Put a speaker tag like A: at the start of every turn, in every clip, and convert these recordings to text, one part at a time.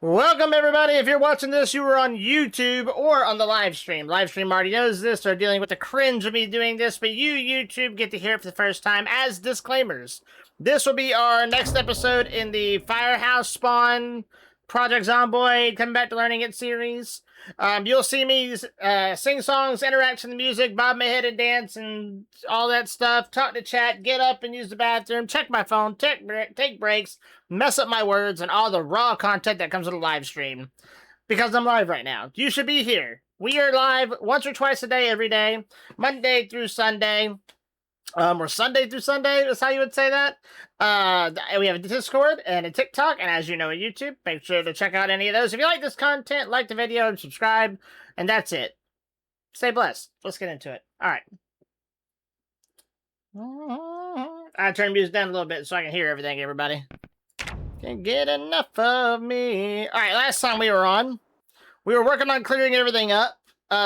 A: Welcome everybody. If you're watching this, you were on YouTube or on the live stream. Live stream already knows this. They're dealing with the cringe of me doing this, but you, YouTube, get to hear it for the first time as disclaimers. This will be our next episode in the Firehouse Spawn Project Zomboid Coming Back to Learning It series. You'll see me sing songs, interact with the music, bob my head and dance and all that stuff, talk to chat, get up and use the bathroom, check my phone, take breaks, mess up my words, and all the raw content that comes with a live stream. Because I'm live right now. You should be here. We are live once or twice a day, every day, Monday through Sunday. Or Sunday through Sunday is how you would say that. We have a Discord and a TikTok, and as you know, a YouTube. Make sure to check out any of those. If you like this content, like the video and subscribe, and that's it. Stay blessed. Let's get into it. All right. I turn music down a little bit so I can hear everything, everybody. Can't get enough of me. All right, last time we were on, we were working on clearing everything up.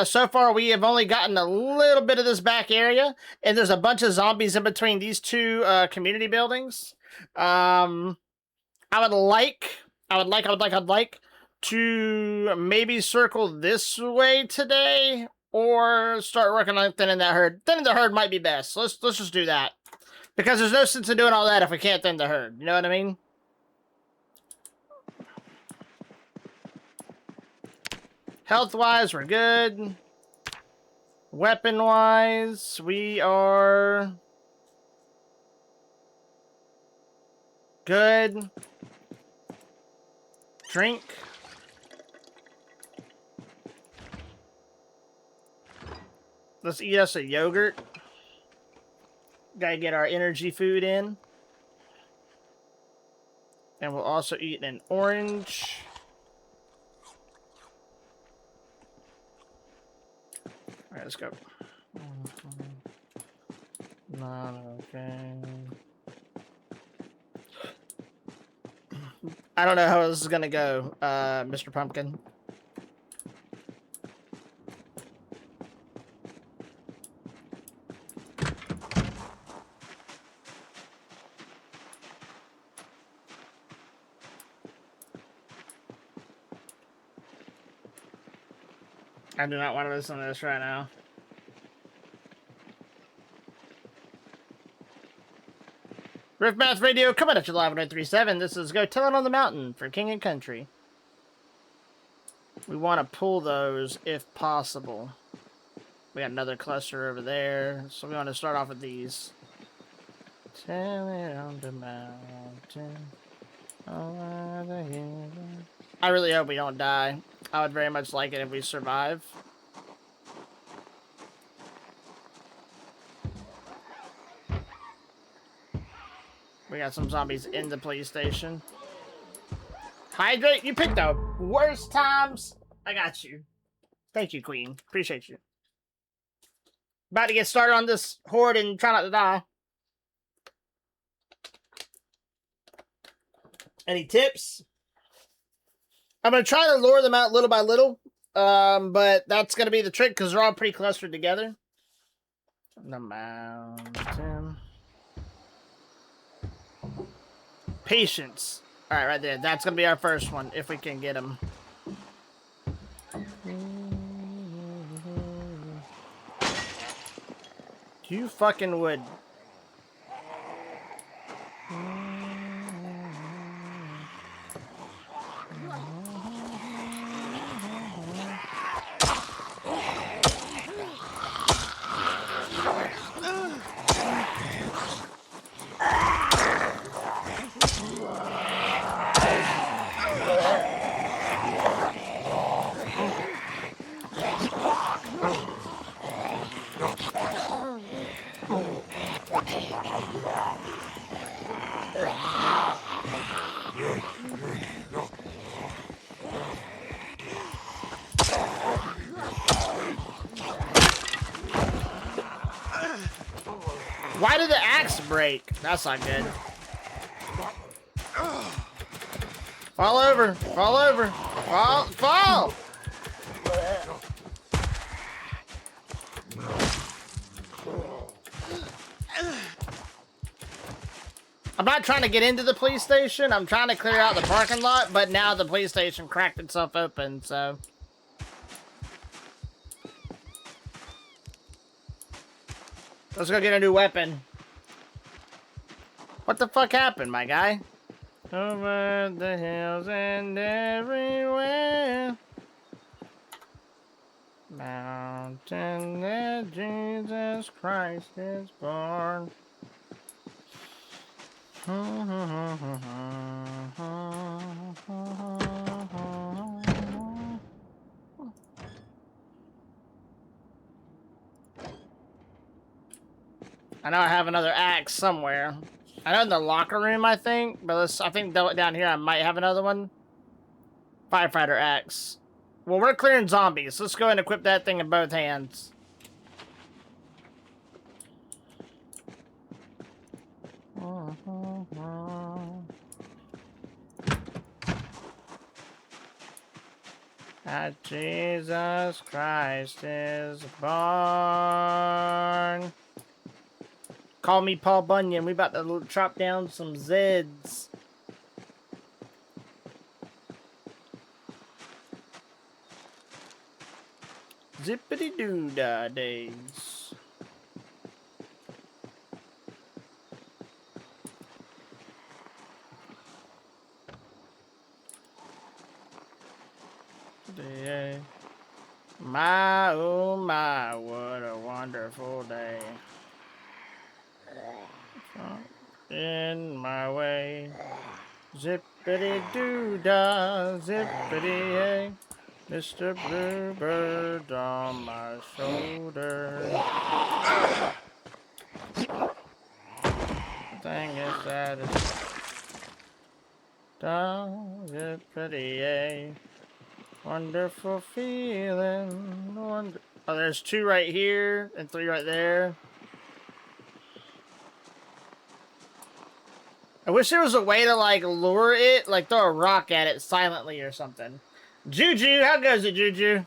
A: So far, we have only gotten a little bit of this back area, and there's a bunch of zombies in between these two community buildings. I'd like to maybe circle this way today, or start working on thinning that herd. Thinning the herd might be best. Let's just do that, because there's no sense in doing all that if we can't thin the herd. You know what I mean? Health-wise, we're good. Weapon-wise, we are good. Drink. Let's eat us a yogurt. Gotta get our energy food in. And we'll also eat an orange. Alright, let's go. Not okay. I don't know how this is gonna go, Mr. Pumpkin. I do not want to listen to this right now. Riffmath Radio coming at you live on 937. This is Go Tellin' on the Mountain for King and Country. We want to pull those if possible. We got another cluster over there, so we want to start off with these. Tellin' on the mountain. I really hope we don't die. I would very much like it if we survive. We got some zombies in the police station. Hydrate, you picked the worst times. I got you. Thank you, Queen. Appreciate you. About to get started on this horde and try not to die. Any tips? I'm going to try to lure them out little by little, but that's going to be the trick because they're all pretty clustered together. The mountain. Patience. All right, right there. That's going to be our first one, if we can get them. You fucking would. Why did the axe break? That's not good. Fall over. Fall over. Fall. Fall. I'm not trying to get into the police station. I'm trying to clear out the parking lot, but now the police station cracked itself open, so... Let's go get a new weapon. What the fuck happened, my guy? Over the hills and everywhere. Mountain that Jesus Christ is born. I know I have another axe somewhere. I know in the locker room, I think, but I think down here I might have another one. Firefighter axe. Well, we're clearing zombies. Let's go ahead and equip that thing in both hands. That Jesus Christ is born. Call me Paul Bunyan. We about to chop down some Zeds. Zippity-doo-dah days. Day. My, oh my, what a wonderful day. In my way. Zippity-doo-dah, zippity-yay. Mr. Bluebird on my shoulder. Thing is that it's zippity-yay. Wonderful feeling. Oh, there's 2 right here and 3 right there. I wish there was a way to, like, lure it, like throw a rock at it silently or something. Juju, how goes it, Juju?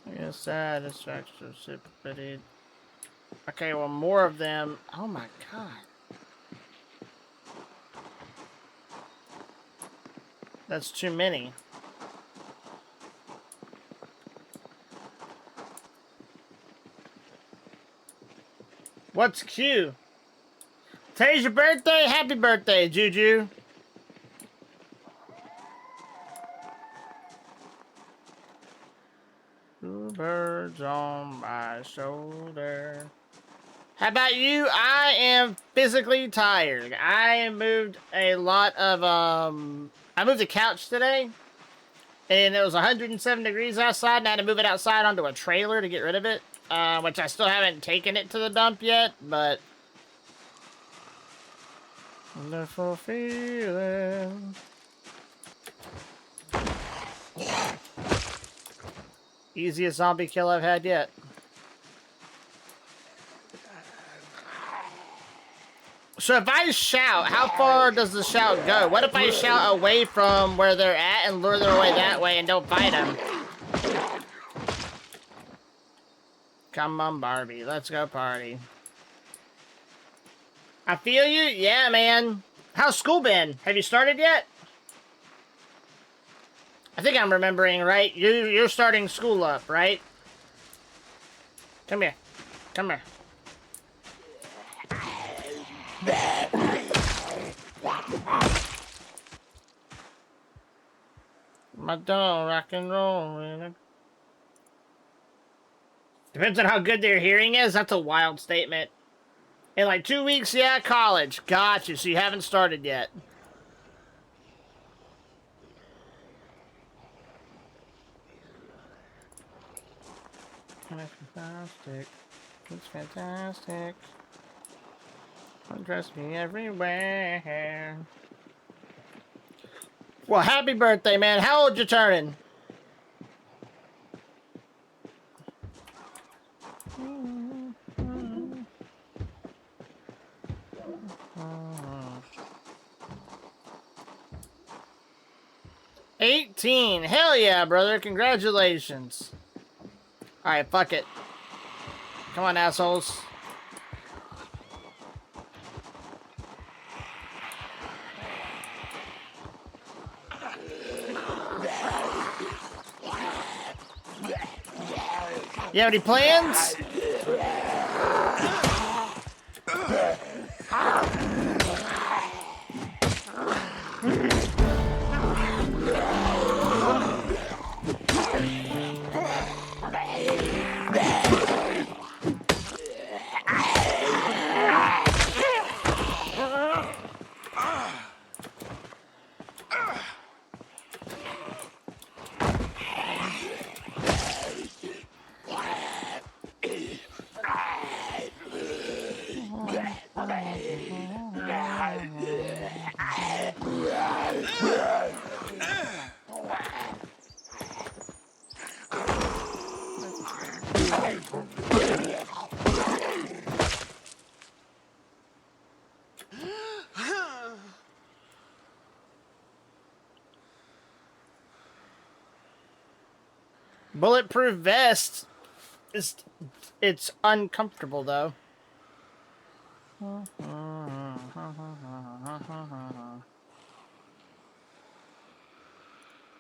A: I guess satisfaction, sympathy. Okay, well, more of them. Oh my god. That's too many. What's Q? Today's your birthday? Happy birthday, Juju. Two birds on my shoulder. How about you? I am physically tired. I moved a lot of, I moved the couch today, and it was 107 degrees outside, and I had to move it outside onto a trailer to get rid of it, which I still haven't taken it to the dump yet, but... Wonderful feeling. Easiest zombie kill I've had yet. So if I shout, how far does the shout go? What if I shout away from where they're at and lure them away that way and don't fight them? Come on, Barbie. Let's go party. I feel you. Yeah, man. How's school been? Have you started yet? I think I'm remembering right. You're starting school up, right? Come here. Come here. My dog rock and roll, man. Depends on how good their hearing is. That's a wild statement. In like 2 weeks, yeah, college. Gotcha. So you haven't started yet. That's fantastic. It's fantastic. Undress me everywhere. Well, happy birthday, man. How old you turning? 18. Hell yeah, brother. Congratulations. Alright, fuck it. Come on, assholes. You have any plans? Bulletproof vest. It's uncomfortable though.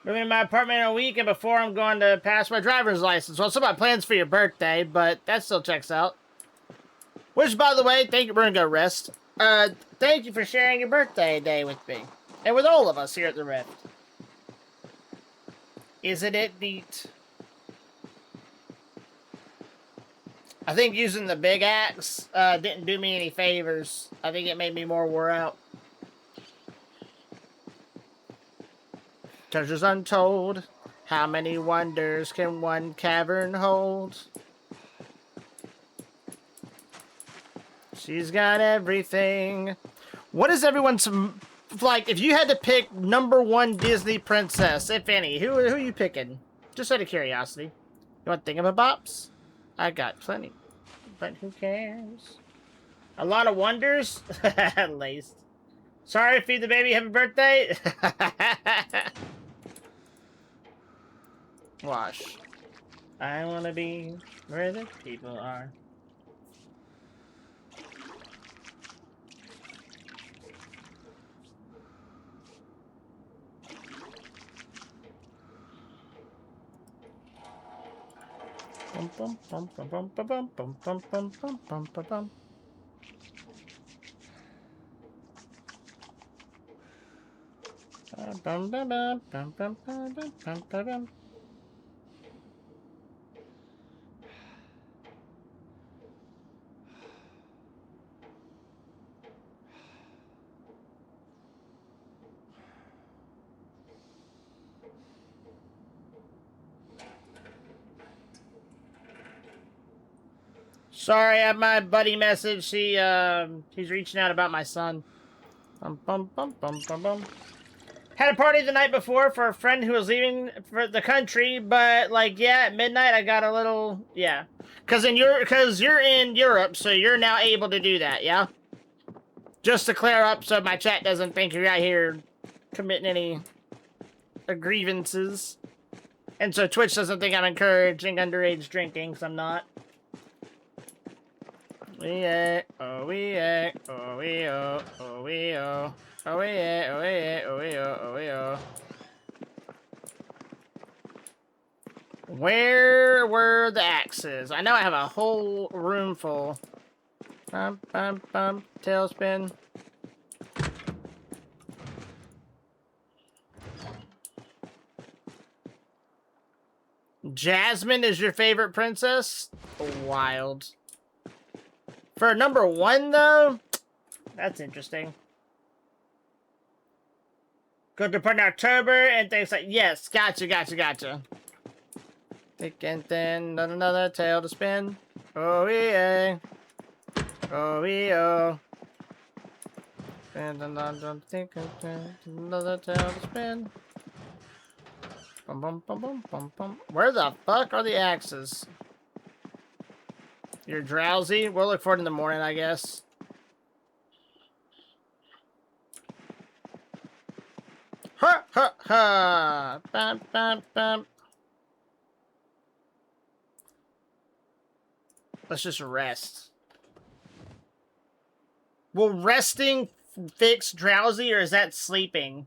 A: Moving to my apartment in a week, and before I'm going to pass my driver's license. Well, some of my plans for your birthday, but that still checks out. Which, by the way, thank you. We're gonna go rest. Thank you for sharing your birthday day with me, and with all of us here at the Rift. Isn't it neat? I think using the big axe didn't do me any favors. I think it made me more wore out. Treasures untold. How many wonders can one cavern hold? She's got everything. What is everyone's... Like, if you had to pick #1 Disney princess, if any, who are you picking? Just out of curiosity. You want thingamabops? I got plenty. But who cares? A lot of wonders? Laced. Sorry, feed the baby, happy birthday? Wash. I wanna be where the people are. Bum bum bum bum bum bum bum bum bum bum bum bum bum. Bum bum bum bum bum bum bum bum bum. Sorry, I have my buddy message. He's reaching out about my son. Bum bum bum bum bum bum. Had a party the night before for a friend who was leaving for the country, but like, yeah, at midnight I got a little, yeah. Cause you're in Europe, so you're now able to do that, yeah. Just to clear up, so my chat doesn't think you're out here committing any grievances, and so Twitch doesn't think I'm encouraging underage drinking, cause I'm not. Yeah, oh yeah, oh yeah, oh yeah, oh yeah, oh yeah, oh yeah, oh yeah. Where were the axes? I know I have a whole room full. Bum bum bum. Tailspin. Jasmine is your favorite princess? Wild. For #1 though? That's interesting. Go to put in October and things like, yes, gotcha. Thick and thin, not another tail to spin. Oh yeah. Oh yeah. And another thick and thin, another tail to spin. Bum bum bum bum bum bum. Where the fuck are the axes? You're drowsy? We'll look for it in the morning, I guess. Ha ha Huh. Bum, bum, bum. Let's just rest. Will resting fix drowsy, or is that sleeping?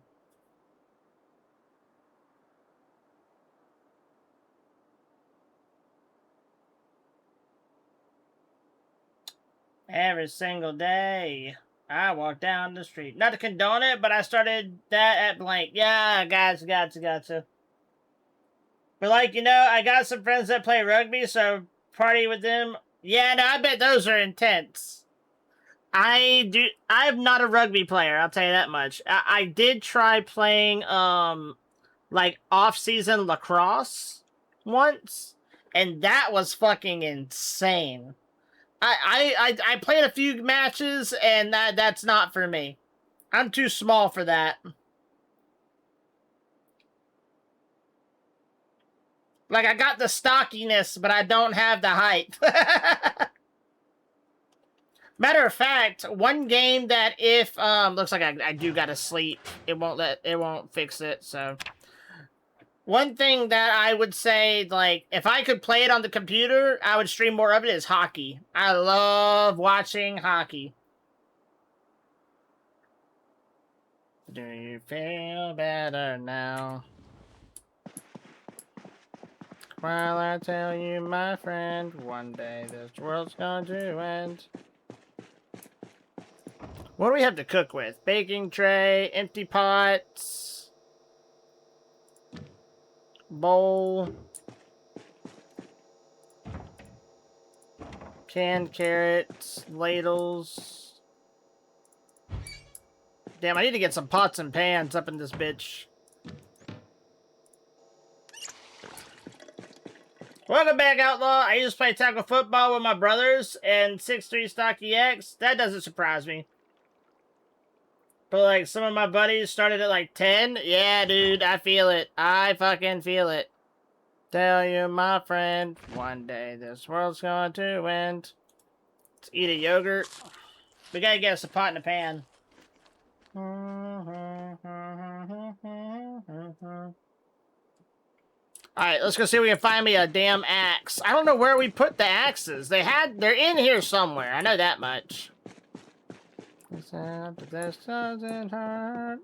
A: Every single day, I walk down the street. Not to condone it, but I started that at blank. Yeah, gotcha. But, like, you know, I got some friends that play rugby, so party with them. Yeah, no, I bet those are intense. I'm not a rugby player, I'll tell you that much. I did try playing, like, off-season lacrosse once, and that was fucking insane. I played a few matches, and that's not for me. I'm too small for that. Like, I got the stockiness, but I don't have the height. Matter of fact, one game that if looks like I do gotta sleep, it won't fix it. So one thing that I would say, like, if I could play it on the computer, I would stream more of it, is hockey. I love watching hockey. Do you feel better now? While I tell you, my friend, one day this world's going to end. What do we have to cook with? Baking tray, empty pots, bowl, canned carrots, ladles. Damn, I need to get some pots and pans up in this bitch. Welcome back, Outlaw. I used to play tackle football with my brothers and 6'3" stock EX. That doesn't surprise me. But, like, some of my buddies started at, like, 10. Yeah, dude, I feel it. I fucking feel it. Tell you, my friend, one day this world's going to end. Let's eat a yogurt. We gotta get us a pot and a pan. Alright, let's go see if we can find me a damn axe. I don't know where we put the axes. They're in here somewhere. I know that much. This doesn't hurt.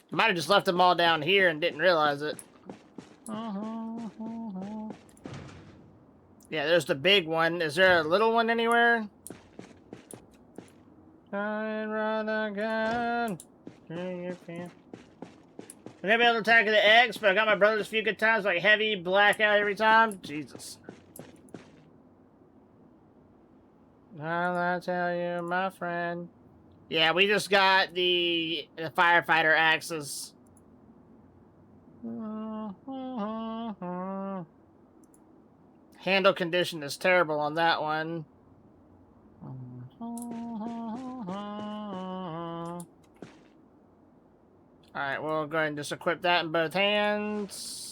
A: Might have just left them all down here and didn't realize it. Yeah, there's the big one. Is there a little one anywhere? Run again. I'm gonna be able to attack the eggs, but I got my brothers a few good times, like heavy blackout every time. Jesus. I'll tell you, my friend. Yeah, we just got the firefighter axes. Handle condition is terrible on that one. Alright, we'll go ahead and just equip that in both hands.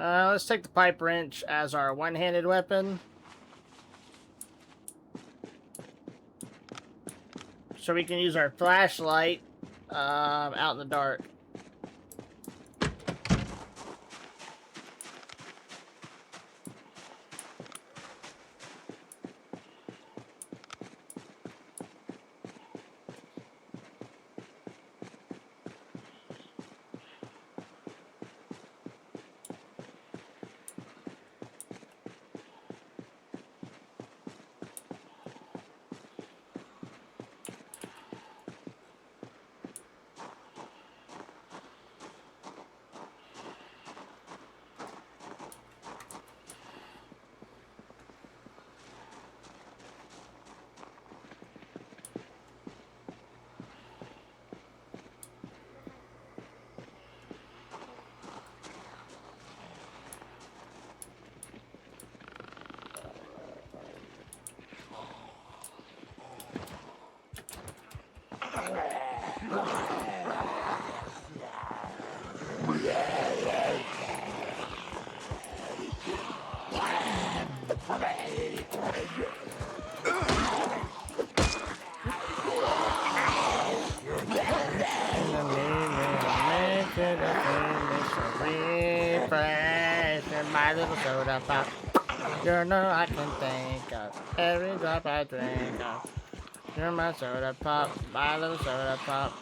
A: Let's take the pipe wrench as our one-handed weapon. So we can use our flashlight out in the dark. My little soda pop. You're no I can think of. Every drop I drink of. You're my soda pop. My little soda pop.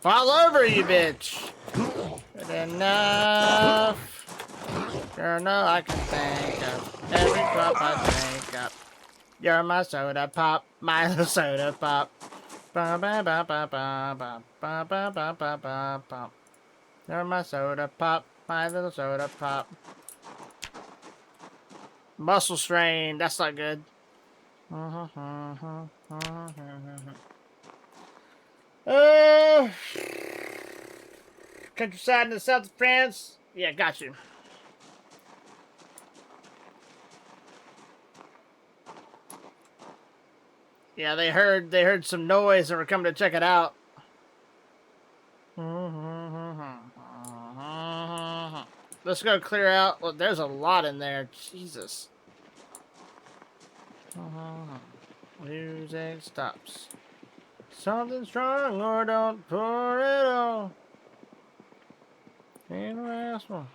A: Fall over, you bitch! Good enough. You're no I can think of. Every drop I drink up. You're my soda pop, my little soda pop. Ba ba ba ba ba ba ba ba ba ba ba ba. You're my soda pop, my little soda pop. Muscle strain, that's not good. Countryside in the south of France. Yeah, got you. Yeah, they heard some noise and were coming to check it out. Let's go clear out. Well, there's a lot in there. Jesus. Music stops. Something strong or don't pour it on. Ain't the last one.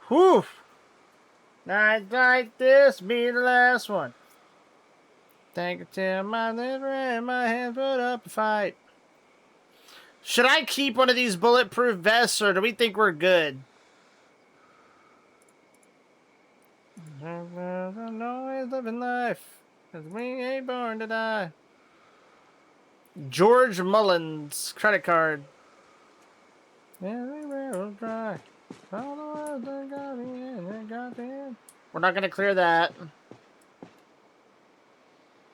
A: Whew! Nights like this be the last one. Take it till my liver and my hands put up a fight. Should I keep one of these bulletproof vests, or do we think we're good? I'm always living life, 'cause we ain't born to die. George Mullins credit card. Everywhere dry. All the words that got me in, they got me in. We're not gonna clear that.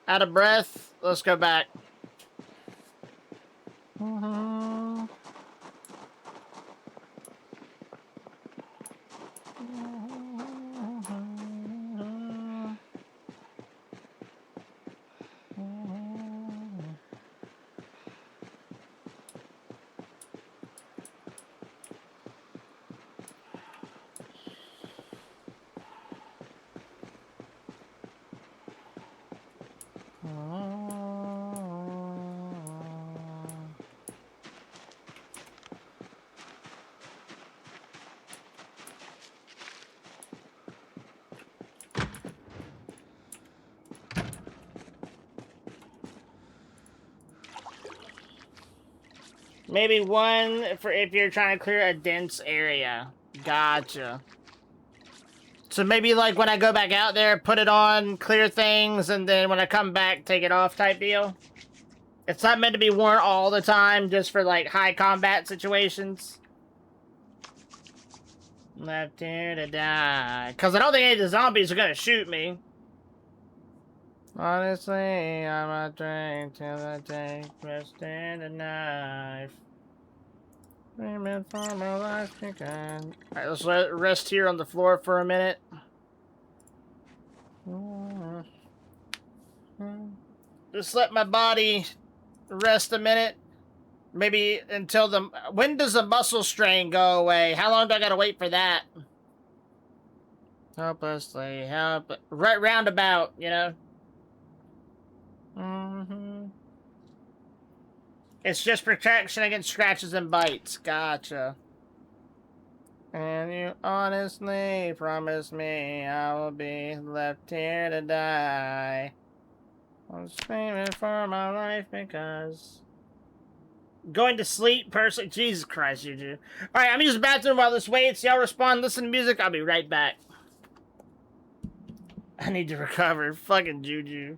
A: Out of breath. Let's go back. Maybe one for if you're trying to clear a dense area. Gotcha. So maybe like when I go back out there, put it on, clear things, and then when I come back, take it off type deal. It's not meant to be worn all the time, just for like high combat situations. Left here to die. Because I don't think any of the zombies are going to shoot me. Honestly, I'm a drink till I take rest in the knife. Amen for my life again. Alright, let's rest here on the floor for a minute. Just let my body rest a minute. Maybe until the... When does the muscle strain go away? How long do I gotta wait for that? Hopelessly, right roundabout, you know? It's just protection against scratches and bites. Gotcha. And you honestly promised me I will be left here to die. I'm screaming for my life because... Going to sleep, personally? Jesus Christ, Juju. Alright, I'm using the bathroom while this waits. Y'all respond, listen to music. I'll be right back. I need to recover. Fucking Juju.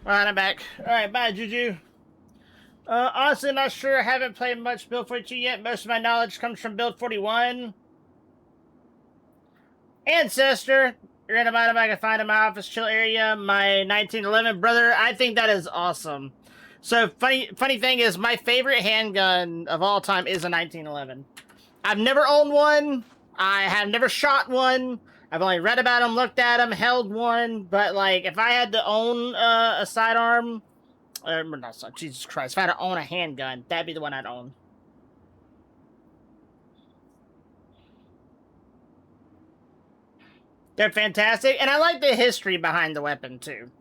A: Alright, I'm back. Alright, bye, Juju. Honestly, not sure. I haven't played much Build 42 yet. Most of my knowledge comes from Build 41. Ancestor. Random item I can find in my office chill area. My 1911 brother. I think that is awesome. So, funny thing is, my favorite handgun of all time is a 1911. I've never owned one. I have never shot one. I've only read about them, looked at them, held one. But, like, if I had to own a sidearm... not so, Jesus Christ. If I had to own a handgun, that'd be the one I'd own. They're fantastic, and I like the history behind the weapon, too.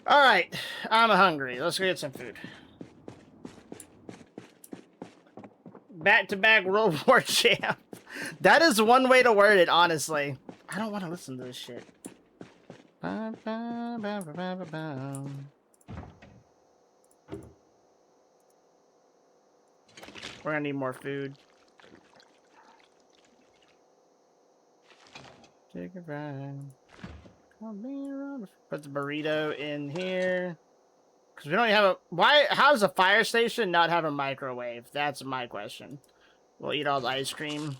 A: Alright, I'm hungry. Let's go get some food. Back-to-back World War champ. That is one way to word it, honestly. I don't want to listen to this shit. We're gonna need more food. Take a ride. Put the burrito in here. Because we don't have a... Why? How does a fire station not have a microwave? That's my question. We'll eat all the ice cream.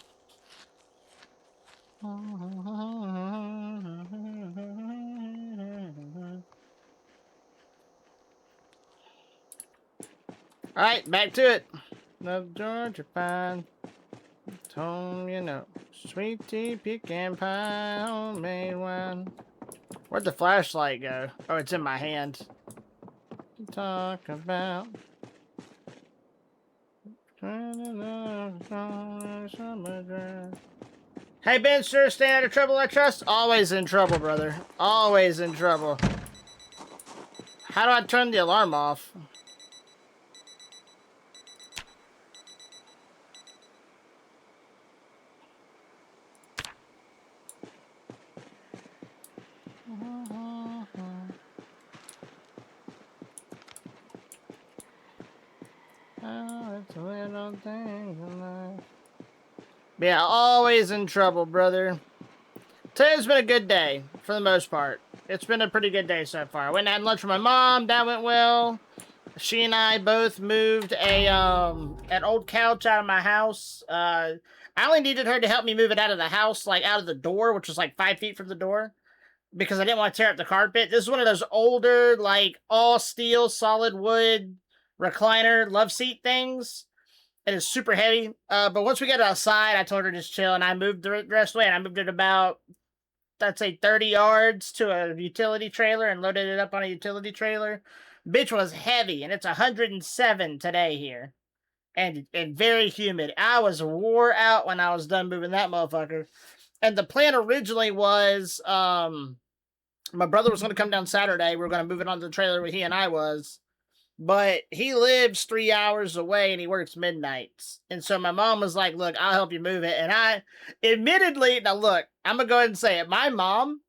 A: Alright, back to it. The Georgia pine. Tone, you know. Sweet tea, pecan pie, homemade wine. Where'd the flashlight go? Oh, it's in my hand. Talk about. Hey, Ben, sir, staying out of trouble, I trust? Always in trouble, brother. Always in trouble. How do I turn the alarm off? Yeah, always in trouble, brother. Today's been a good day, for the most part. It's been a pretty good day so far. I went and had lunch with my mom. That went well. She and I both moved an old couch out of my house. I only needed her to help me move it out of the house, like out of the door, which was like 5 feet from the door, because I didn't want to tear up the carpet. This is one of those older, like all steel, solid wood recliner love seat things. It is super heavy. But once we got outside, I told her to just chill, and I moved the rest of the way, and I moved it about, I'd say 30 yards to a utility trailer and loaded it up on a utility trailer. Bitch was heavy, and it's 107 today here. And very humid. I was wore out when I was done moving that motherfucker. And the plan originally was, my brother was going to come down Saturday. We were going to move it onto the trailer where he and I was. But he lives 3 hours away and he works midnights. And so my mom was like, look, I'll help you move it. And I, admittedly, now look, I'm going to go ahead and say it. My mom,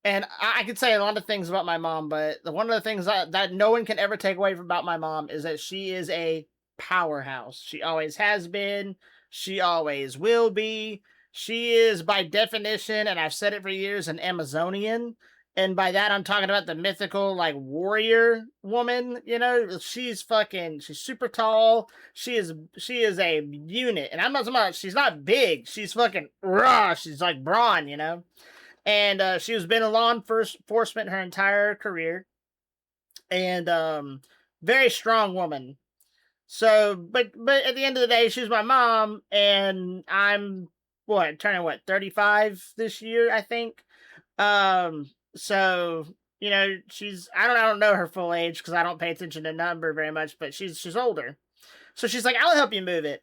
A: and I could say a lot of things about my mom, but one of the things that no one can ever take away about my mom is that she is a powerhouse. She always has been. She always will be. She is, by definition, and I've said it for years, an Amazonian. And by that, I'm talking about the mythical, like, warrior woman, you know? She's super tall. She is a unit. And I'm not talking about, she's not big. She's fucking raw. She's like brawn, you know? And she has been in law enforcement her entire career. And very strong woman. So, but at the end of the day, she's my mom, and I'm, turning 35 this year, I think. So, you know, I don't know her full age because I don't pay attention to number very much, but she's older. So she's like, I'll help you move it.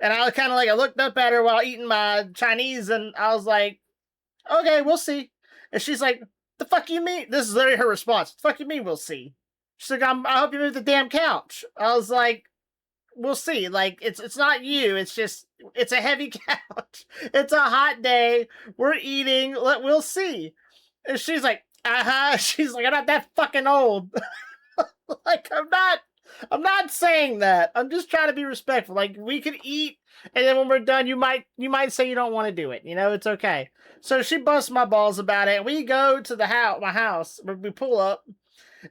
A: And I kind of I looked up at her while eating my Chinese, and I was like, okay, we'll see. And she's like, the fuck you mean? This is literally her response. The fuck you mean we'll see? She's like, I'll help you move the damn couch. I was like, we'll see. Like, it's not you. It's just, it's a heavy couch. It's a hot day. We're eating. We'll see. And she's like, She's like, I'm not that fucking old. Like, I'm not saying that. I'm just trying to be respectful. Like, we could eat, and then when we're done, you might say you don't want to do it. You know, it's okay. So she busts my balls about it. We go to my house, we pull up,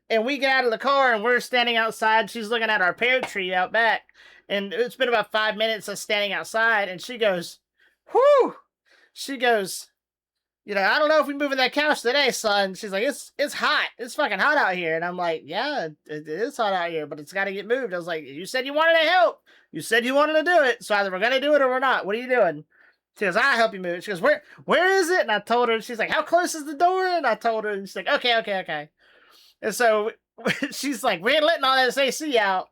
A: And we get out of the car and we're standing outside. She's looking at our pear tree out back. And it's been about 5 minutes of standing outside. And she goes, whew. She goes, you know, I don't know if we moving that couch today, son. She's like, it's hot. It's fucking hot out here. And I'm like, yeah, it is hot out here, but it's got to get moved. I was like, you said you wanted to help. You said you wanted to do it. So either we're going to do it or we're not. What are you doing? She goes, I'll help you move it. She goes, where is it? And I told her. She's like, how close is the door? And I told her. And she's like, okay. And so she's like, we ain't letting all this AC out.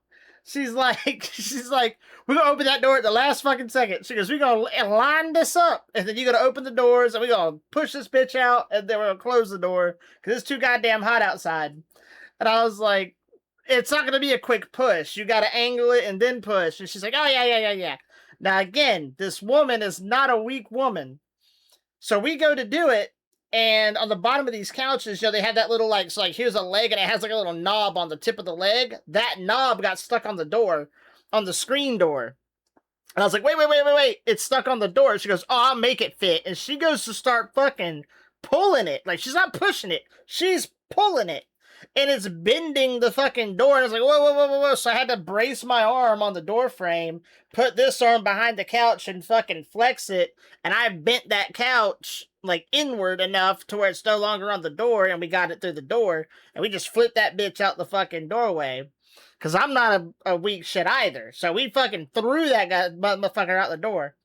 A: She's like, we're gonna open that door at the last fucking second. She goes, we're gonna line this up, and then you're gonna open the doors, and we're gonna push this bitch out, and then we're gonna close the door because it's too goddamn hot outside. And I was like, it's not gonna be a quick push. You gotta angle it and then push. And she's like, oh yeah. Now again, this woman is not a weak woman, so we go to do it. And on the bottom of these couches, you know, they have that little, like, so like, here's a leg, and it has like a little knob on the tip of the leg. That knob got stuck on the door, on the screen door. And I was like, wait. It's stuck on the door. She goes, oh, I'll make it fit. And she goes to start fucking pulling it. Like, she's not pushing it. She's pulling it. And it's bending the fucking door. And I was like, whoa. So I had to brace my arm on the door frame, put this arm behind the couch and fucking flex it. And I bent that couch like inward enough to where it's no longer on the door, and we got it through the door. And we just flipped that bitch out the fucking doorway. Because I'm not a weak shit either. So we fucking threw that guy, motherfucker out the door.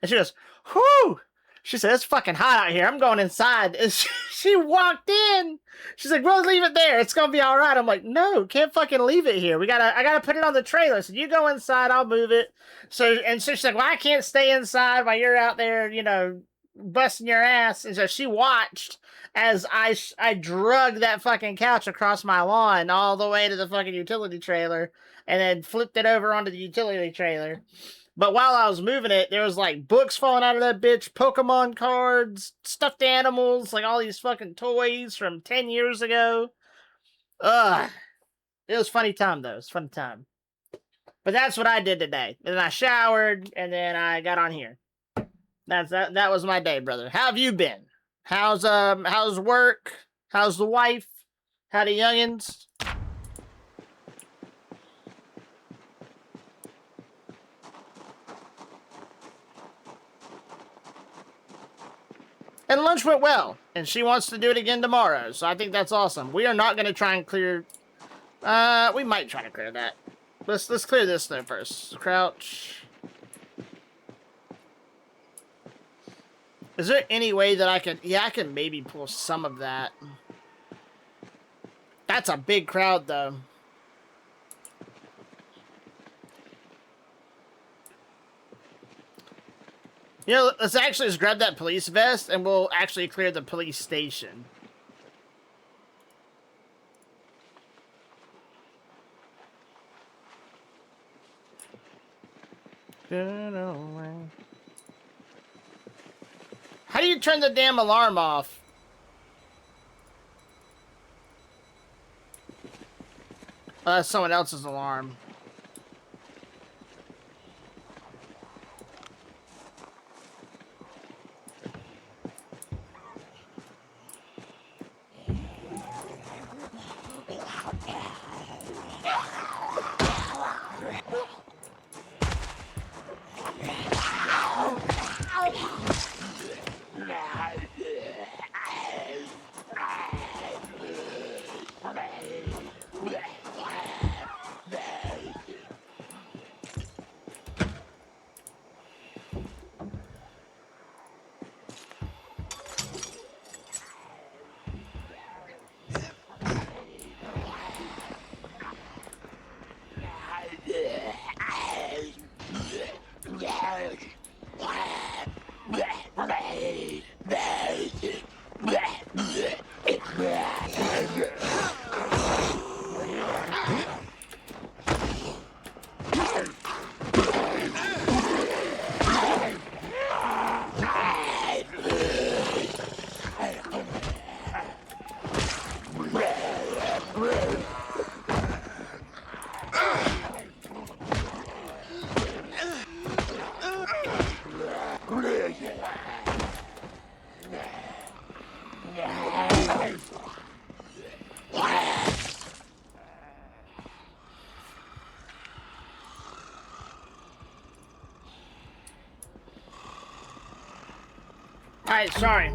A: And she goes, whew! She said, it's fucking hot out here. I'm going inside. And she walked in. She's like, well, leave it there. It's going to be all right. I'm like, no, can't fucking leave it here. I got to put it on the trailer. So you go inside, I'll move it. So she's like, well, I can't stay inside while you're out there, you know, busting your ass. And so she watched as I drug that fucking couch across my lawn all the way to the fucking utility trailer and then flipped it over onto the utility trailer. But while I was moving it, there was like books falling out of that bitch, Pokemon cards, stuffed animals, like all these fucking toys from 10 years ago. Ugh. It was funny time though. It was funny time. But that's what I did today. And then I showered and then I got on here. That was my day, brother. How have you been? How's work? How's the wife? How the youngins? And lunch went well, and she wants to do it again tomorrow, so I think that's awesome. We are not going to try and clear... we might try to clear that. Let's clear this though first. Crouch. Is there any way that I can... Yeah, I can maybe pull some of that. That's a big crowd, though. You know, let's actually just grab that police vest, and we'll actually clear the police station. How do you turn the damn alarm off? Oh, that's someone else's alarm. Alright, sorry.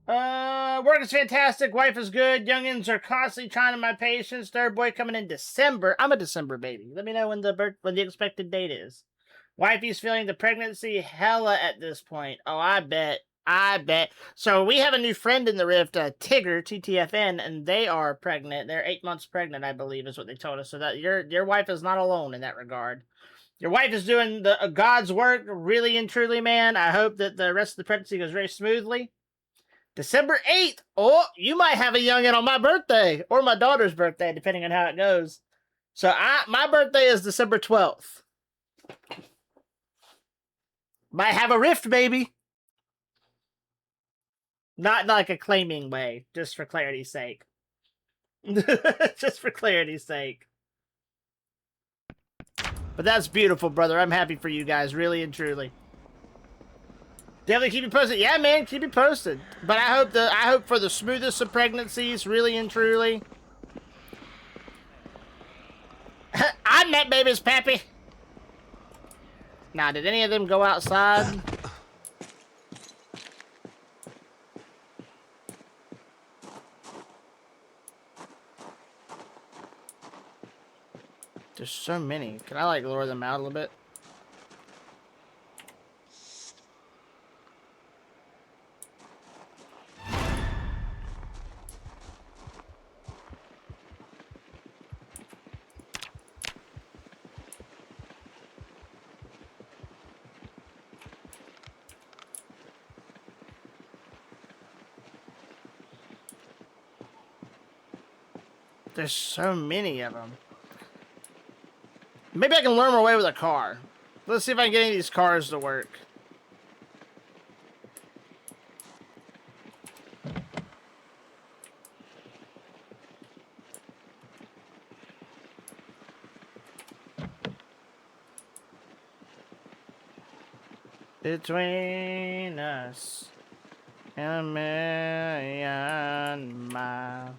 A: Work is fantastic. Wife is good. Youngins are constantly trying to my patience. Third boy coming in December. I'm a December baby. Let me know when the expected date is. Wifey's feeling the pregnancy hella at this point. Oh, I bet. I bet. So we have a new friend in the Rift, Tigger, TTFN, and they are pregnant. They're 8 months pregnant, I believe, is what they told us. So that your wife is not alone in that regard. Your wife is doing the God's work, really and truly, man. I hope that the rest of the pregnancy goes very smoothly. December 8th. Oh, you might have a youngin' on my birthday or my daughter's birthday, depending on how it goes. So my birthday is December 12th. Might have a rift, baby. Not like a claiming way, just for clarity's sake. Just for clarity's sake. But that's beautiful, brother. I'm happy for you guys, really and truly. Definitely keep you posted. Yeah, man, keep you posted. But I hope for the smoothest of pregnancies, really and truly. I'm that baby's pappy. Now, did any of them go outside? There's so many. Can I, like, lower them out a little bit? There's so many of them. Maybe I can lure my way with a car. Let's see if I can get any of these cars to work. Between us and a million miles.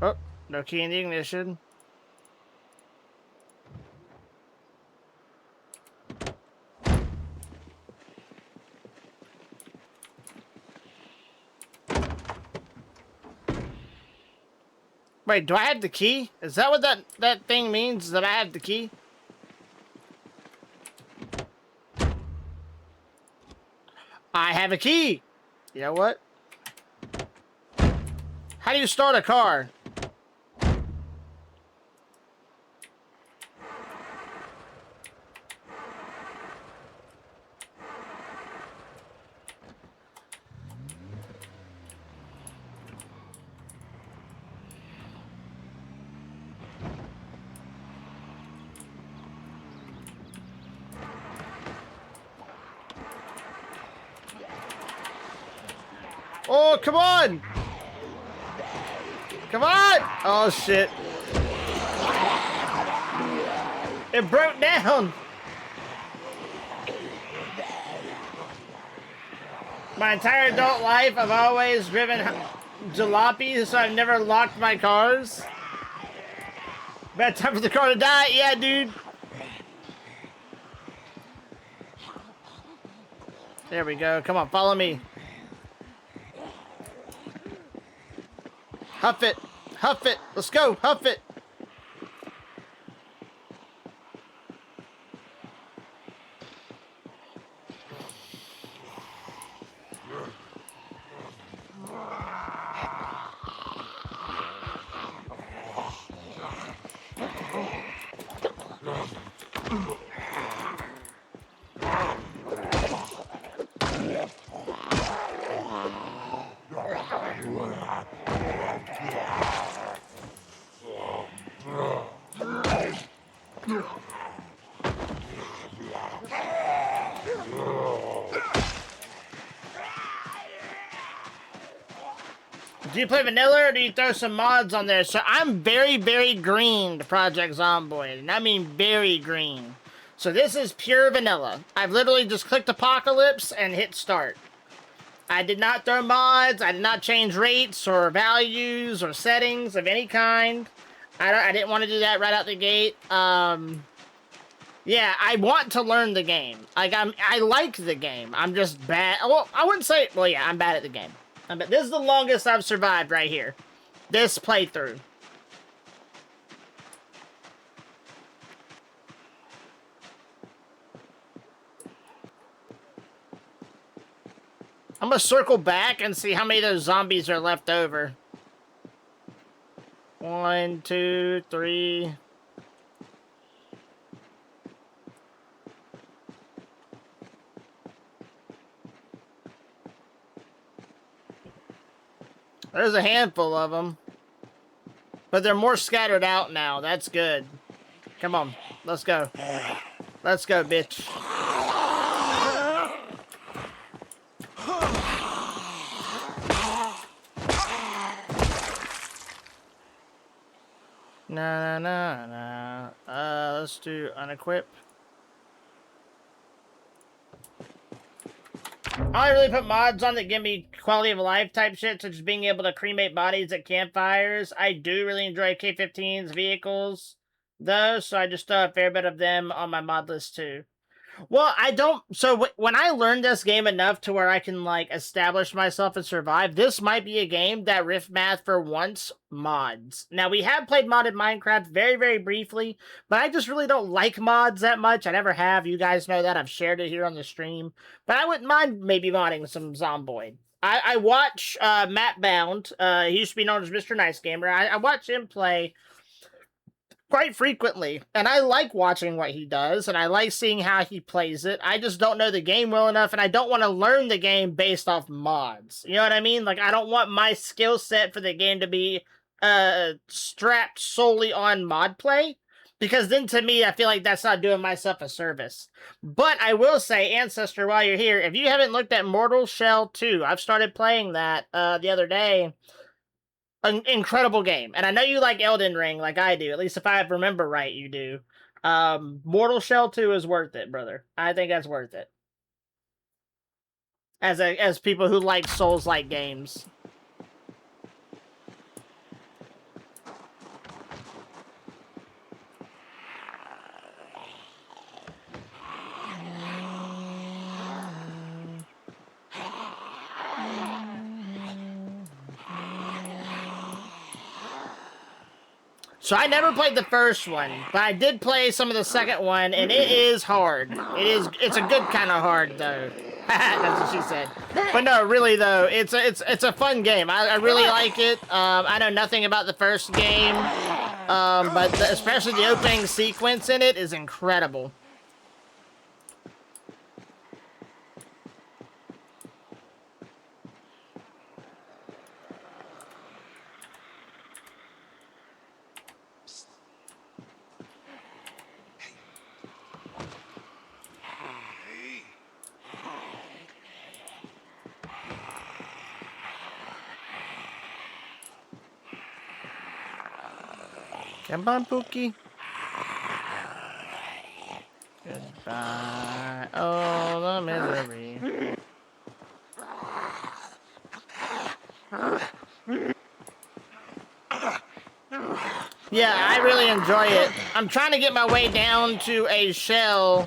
A: Oh, no key in the ignition. Wait, do I have the key? Is that what that thing means, that I have the key? I have a key! You know what? How do you start a car? Oh, come on! Come on! Oh, shit. It broke down! My entire adult life, I've always driven jalopies, so I've never locked my cars. Bad time for the car to die? Yeah, dude. There we go. Come on, follow me. Huff it. Huff it. Let's go. Huff it. Do you play vanilla or do you throw some mods on there? So I'm very, very green to Project Zomboid, and I mean very green. So this is pure vanilla. I've literally just clicked Apocalypse and hit start. I did not throw mods. I did not change rates or values or settings of any kind. I didn't want to do that right out the gate. Yeah, I want to learn the game. Like, I like the game. I'm just bad. Well, I wouldn't say... Well, yeah, I'm bad at the game. This is the longest I've survived right here. This playthrough. I'm gonna circle back and see how many of those zombies are left over. 1, 2, 3... There's a handful of them. But they're more scattered out now. That's good. Come on. Let's go. Let's go, bitch. Nah. Let's do unequip. I really put mods on that give me quality of life type shit, such as being able to cremate bodies at campfires. I do really enjoy K-15's vehicles, though, so I just throw a fair bit of them on my mod list, too. Well, I don't... So, when I learned this game enough to where I can, like, establish myself and survive, this might be a game that Riff Math for once mods. Now, we have played modded Minecraft very, very briefly, but I just really don't like mods that much. I never have. You guys know that. I've shared it here on the stream. But I wouldn't mind maybe modding some Zomboid. I watch Matt Bound. He used to be known as Mr. Nice Gamer. I watch him play quite frequently, and I like watching what he does, and I like seeing how he plays it. I just don't know the game well enough, and I don't want to learn the game based off mods. You know what I mean? Like, I don't want my skill set for the game to be strapped solely on mod play, because then to me, I feel like that's not doing myself a service. But I will say, Ancestor, while you're here, if you haven't looked at Mortal Shell 2, I've started playing that the other day. An incredible game. And I know you like Elden Ring like I do. At least if I remember right, you do. Mortal Shell 2 is worth it, brother. I think that's worth it. As people who like Souls-like games. So I never played the first one, but I did play some of the second one, and it is hard. It's a good kind of hard, though. That's what she said. But no, really though, it's a fun game. I really like it. I know nothing about the first game, but especially the opening sequence in it is incredible. Come on, Pookie. Goodbye. Oh, the misery. Yeah, I really enjoy it. I'm trying to get my way down to a shell,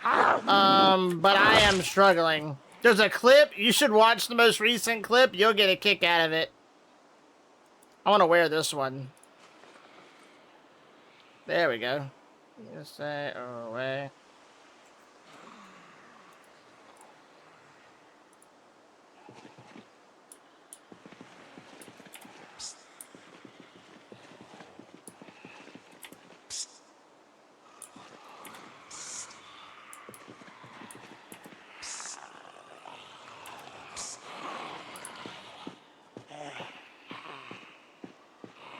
A: but I am struggling. There's a clip. You should watch the most recent clip. You'll get a kick out of it. I want to wear this one. There we go. Just say away.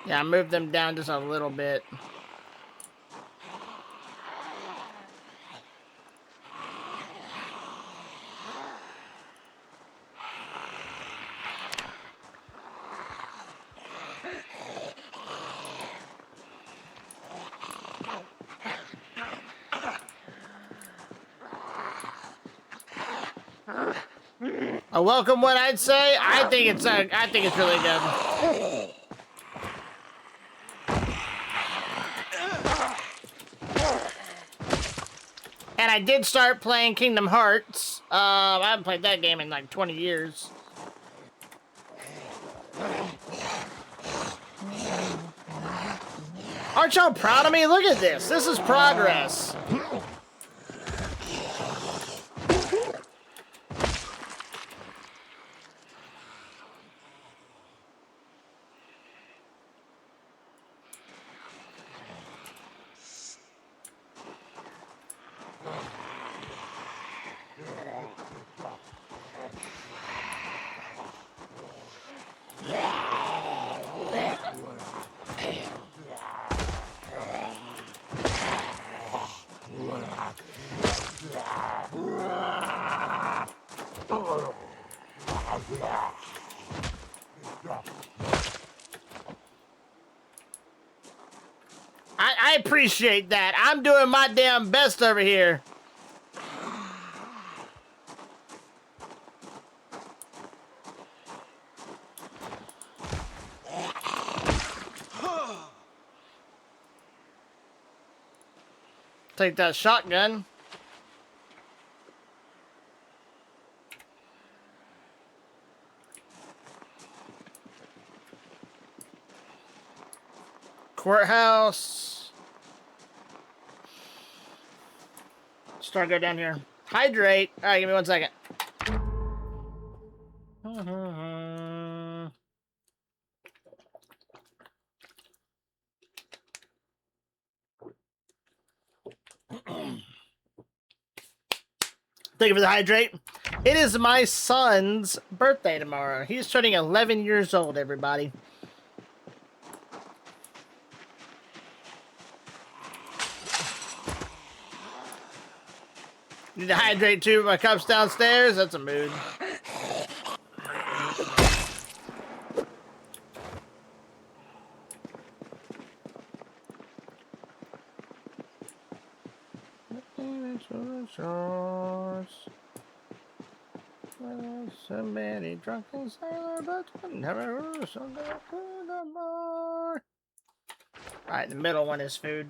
A: Yeah, I moved them down just a little bit. A welcome one, I'd say. I think it's really good. And I did start playing Kingdom Hearts. I haven't played that game in like 20 years. Aren't y'all proud of me? Look at this. This is progress. I appreciate that. I'm doing my damn best over here. Take that shotgun. Courthouse. Start go down here. Hydrate. All right, give me 1 second. Thank you for the hydrate. It is my son's birthday tomorrow. He's turning 11 years old, everybody. Need to hydrate too. My cup's downstairs. That's a mood. So many drunken sailor, but never so good no more. Alright, the middle one is food.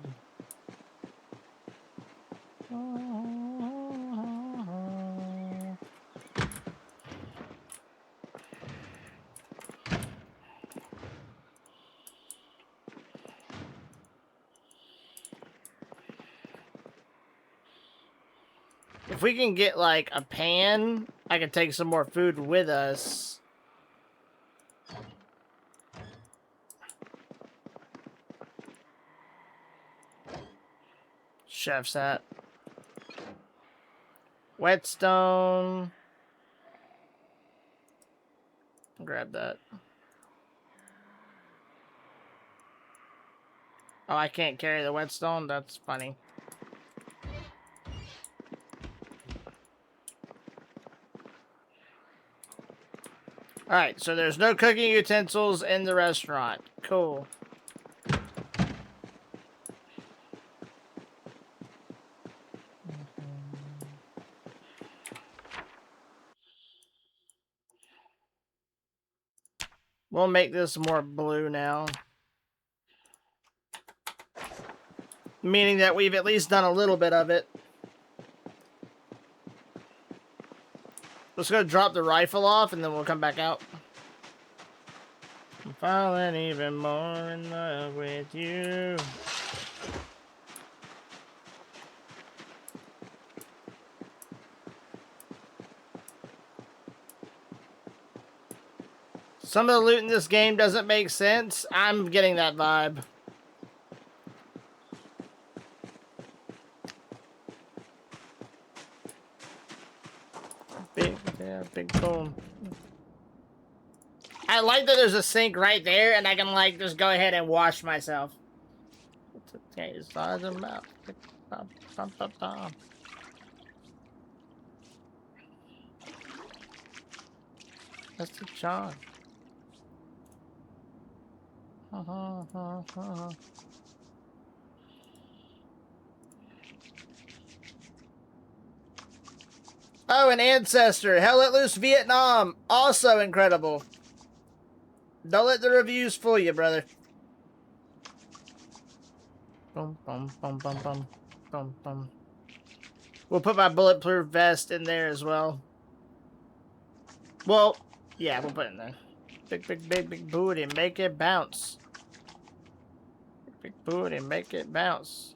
A: If we can get, like, a pan, I can take some more food with us. Chef's hat. Whetstone. Grab that. Oh, I can't carry the whetstone? That's funny. Alright, so there's no cooking utensils in the restaurant. Cool. We'll make this more blue now. Meaning that we've at least done a little bit of it. Let's go drop the rifle off and then we'll come back out. I'm falling even more in love with you. Some of the loot in this game doesn't make sense. I'm getting that vibe. Big boom. I like that there's a sink right there and I can like just go ahead and wash myself. Okay, size of mouth. That's the charm. Oh, an ancestor. Hell Let Loose Vietnam. Also incredible. Don't let the reviews fool you, brother. Bum, bum, bum, bum, bum, bum, bum. We'll put my bulletproof vest in there as well. Well, yeah, we'll put it in there. Big booty, make it bounce. Big booty, make it bounce.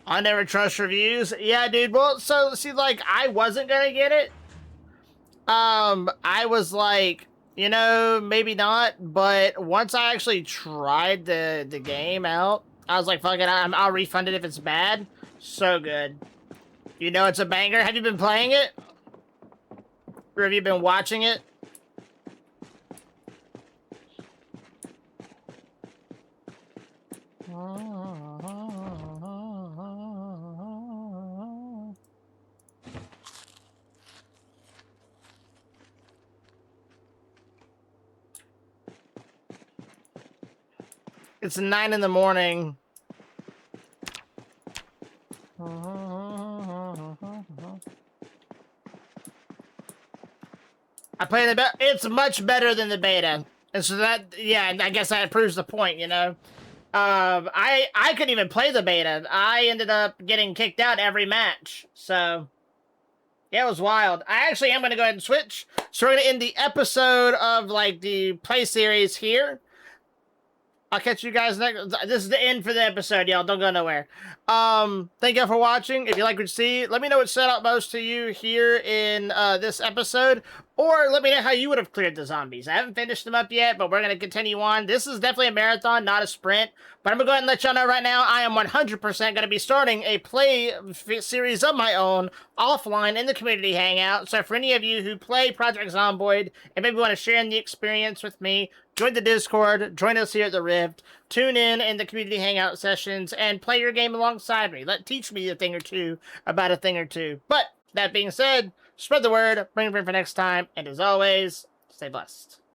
A: I never trust reviews. Yeah, dude. Well, so see, like, I wasn't gonna get it. I was like, you know, maybe not. But once I actually tried the game out, I was like, fuck it, I'll refund it if it's bad. So good. You know, it's a banger. Have you been playing it? Or have you been watching it? It's 9 in the morning. I played the beta. It's much better than the beta. And so that, yeah, I guess that proves the point, you know? I couldn't even play the beta. I ended up getting kicked out every match. So, yeah, it was wild. I actually am going to go ahead and switch. So we're going to end the episode of, like, the play series here. I'll catch you guys next. This is the end for the episode, y'all. Don't go nowhere. Thank y'all for watching. If you like what you see, let me know what stood out most to you here in this episode, or let me know how you would have cleared the zombies. I haven't finished them up yet, but we're going to continue on. This is definitely a marathon, not a sprint, but I'm going to go ahead and let y'all know right now, I am 100% going to be starting a play series of my own offline in the community hangout. So for any of you who play Project Zomboid and maybe want to share in the experience with me, join the Discord, join us here at the Rift, tune in the community hangout sessions, and play your game alongside me. Teach me a thing or two about a thing or two. But, that being said, spread the word, bring it in for next time, and as always, stay blessed.